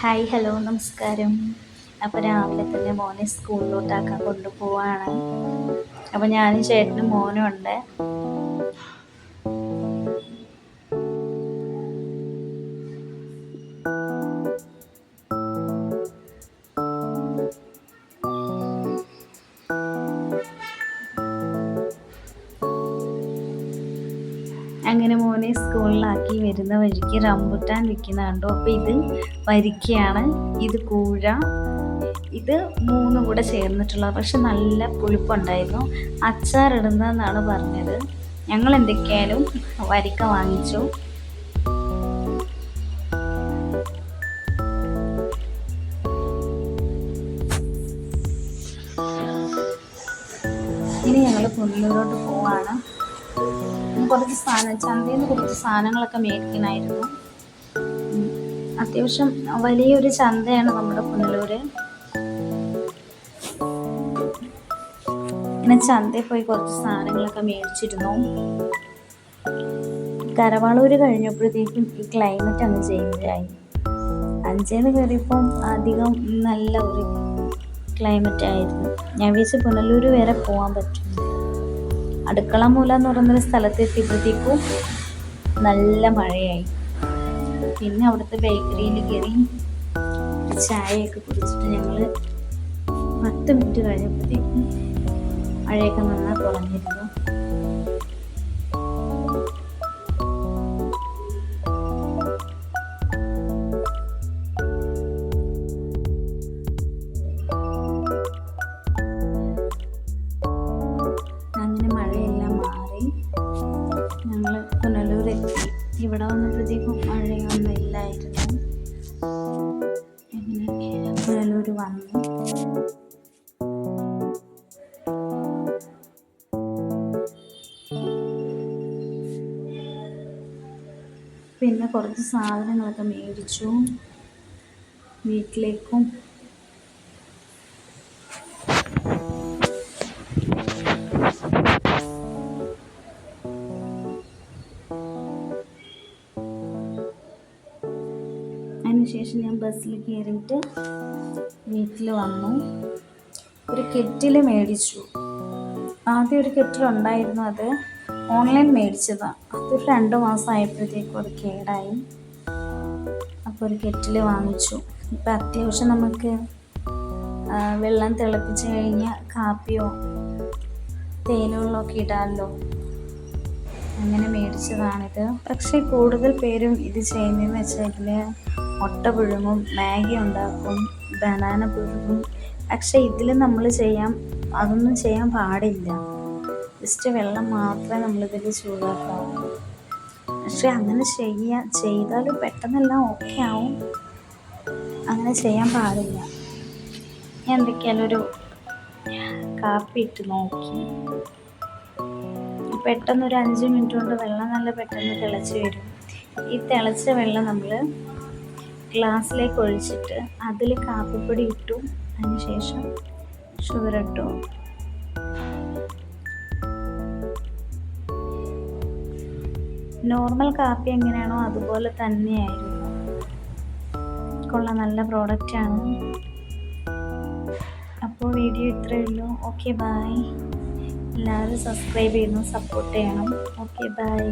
Hi hello നമസ്കാരം. അപ്പോൾ രാവിലെ തന്നെ മോനെ സ്കൂളിലോട്ടാക്കാൻ കൊണ്ടുപോവാണ്. അപ്പോൾ ഞാനും ചേട്ടനും മോനും ഉണ്ട്. അങ്ങനെ മോനെ സ്കൂളിലാക്കി വരുന്ന വഴിക്ക് റംബുട്ടാൻ വിൽക്കുന്ന കണ്ടു. അപ്പോൾ ഇത് വരിക്കയാണ്, ഇത് കൂഴ, ഇത് മൂന്നും കൂടെ ചേർന്നിട്ടുള്ള, പക്ഷെ നല്ല പുളിപ്പുണ്ടായിരുന്നു. അച്ചാറിടുന്നതെന്നാണ് പറഞ്ഞത്. ഞങ്ങൾ എന്തൊക്കെയായാലും വരിക്ക വാങ്ങിച്ചു. ഇനി ഞങ്ങൾ പുനലൂരോട്ട് പോവാണ്. കുറച്ച് ചന്തയിൽ നിന്ന് കുറച്ച് സാധനങ്ങളൊക്കെ മേടിക്കണമായിരുന്നു. അത്യാവശ്യം വലിയൊരു ചന്തയാണ് നമ്മുടെ പുനലൂര്. ഇങ്ങനെ ചന്തയിൽ പോയി കുറച്ച് സാധനങ്ങളൊക്കെ മേടിച്ചിരുന്നു. കരവാളൂര് കഴിഞ്ഞപ്പോഴത്തേക്കും ഈ ക്ലൈമറ്റ് അങ്ങ് ചേഞ്ചായി. അഞ്ചേന്ന് കയറിയപ്പം അധികം നല്ല ഒരു ക്ലൈമറ്റ് ആയിരുന്നു. ഞാൻ വിചാരിച്ചു പുനലൂര് വരെ പോകാൻ പറ്റും. അടുക്കള മൂല എന്ന് പറയുന്നൊരു സ്ഥലത്തെത്തിയപ്പോഴത്തേക്കും നല്ല മഴയായി. പിന്നെ അവിടുത്തെ ബേക്കറിയിൽ കയറി ചായയൊക്കെ കുടിച്ചിട്ട് ഞങ്ങൾ 10 മിനിറ്റ് കഴിഞ്ഞപ്പോഴത്തേക്കും മഴയൊക്കെ നന്നായി കുറഞ്ഞിരുന്നു. അങ്ങനെ മഴയെല്ലാം മാറി ഞങ്ങൾ പുനലൂരെത്തി. ഇവിടെ വന്നപ്പോഴത്തേക്കും മഴയൊന്നും ഇല്ലായിരുന്നു. അങ്ങനെ പുനലൂർ വന്നു. പിന്നെ കുറച്ച് സാധനങ്ങളൊക്കെ മേടിച്ചു വീട്ടിലേക്കും. അതിനുശേഷം ഞാൻ ബസ്സിൽ കയറിയിട്ട് വീട്ടിൽ വന്നു. ഒരു കെറ്റിൽ മേടിച്ചു. ആദ്യം ഒരു കെറ്റിലുണ്ടായിരുന്നു, അത് ഓൺലൈൻ മേടിച്ചതാണ്. അതൊരു 2 മാസമായപ്പോഴത്തേക്കും അത് കേടായി. അപ്പോൾ ഒരു കെറ്റിൽ വാങ്ങിച്ചു. ഇപ്പം അത്യാവശ്യം നമുക്ക് വെള്ളം തിളപ്പിച്ച് കഴിഞ്ഞാൽ കാപ്പിയോ തേയിലകളൊക്കെ ഇടാമല്ലോ. അങ്ങനെ മേടിച്ചതാണിത്. പക്ഷേ കൂടുതൽ പേരും ഇത് ചെയ്യുന്നതെന്ന് വെച്ചാൽ ഇതിൽ മുട്ട പുഴുങ്ങും, മാഗി ഉണ്ടാക്കും, ബനാന പുഴുങ്ങും. പക്ഷേ ഇതിൽ നമ്മൾ അതൊന്നും ചെയ്യാൻ പാടില്ല. ജസ്റ്റ് വെള്ളം മാത്രമേ നമ്മളിതിൽ ചൂടാക്കാവൂ. പക്ഷെ അങ്ങനെ ചെയ്താൽ പെട്ടെന്നെല്ലാം ഓക്കെ ആവും. അങ്ങനെ ചെയ്യാൻ പാടില്ല. ഞാൻ എന്തൊക്കെയാലും ഒരു കാപ്പി ഇട്ട് നോക്കി. പെട്ടെന്നൊരു 5 മിനിറ്റ് കൊണ്ട് വെള്ളം നല്ല പെട്ടെന്ന് തിളച്ച് വരും. ഈ തിളച്ച വെള്ളം നമ്മൾ ഗ്ലാസ്സിലേക്ക് ഒഴിച്ചിട്ട് അതിൽ കാപ്പിപ്പൊടി ഇട്ടു. അതിനുശേഷം ഷുഗർ ഇട്ടു. നോർമൽ കാപ്പി എങ്ങനെയാണോ അതുപോലെ തന്നെയായിരുന്നു. കൊള്ളാം, നല്ല പ്രോഡക്റ്റാണ്. അപ്പോൾ വീഡിയോ ഇത്രയേ ഉള്ളൂ. Okay bye. എല്ലാവരും സബ്സ്ക്രൈബ് ചെയ്യണം, സപ്പോർട്ട് ചെയ്യണം. Okay bye.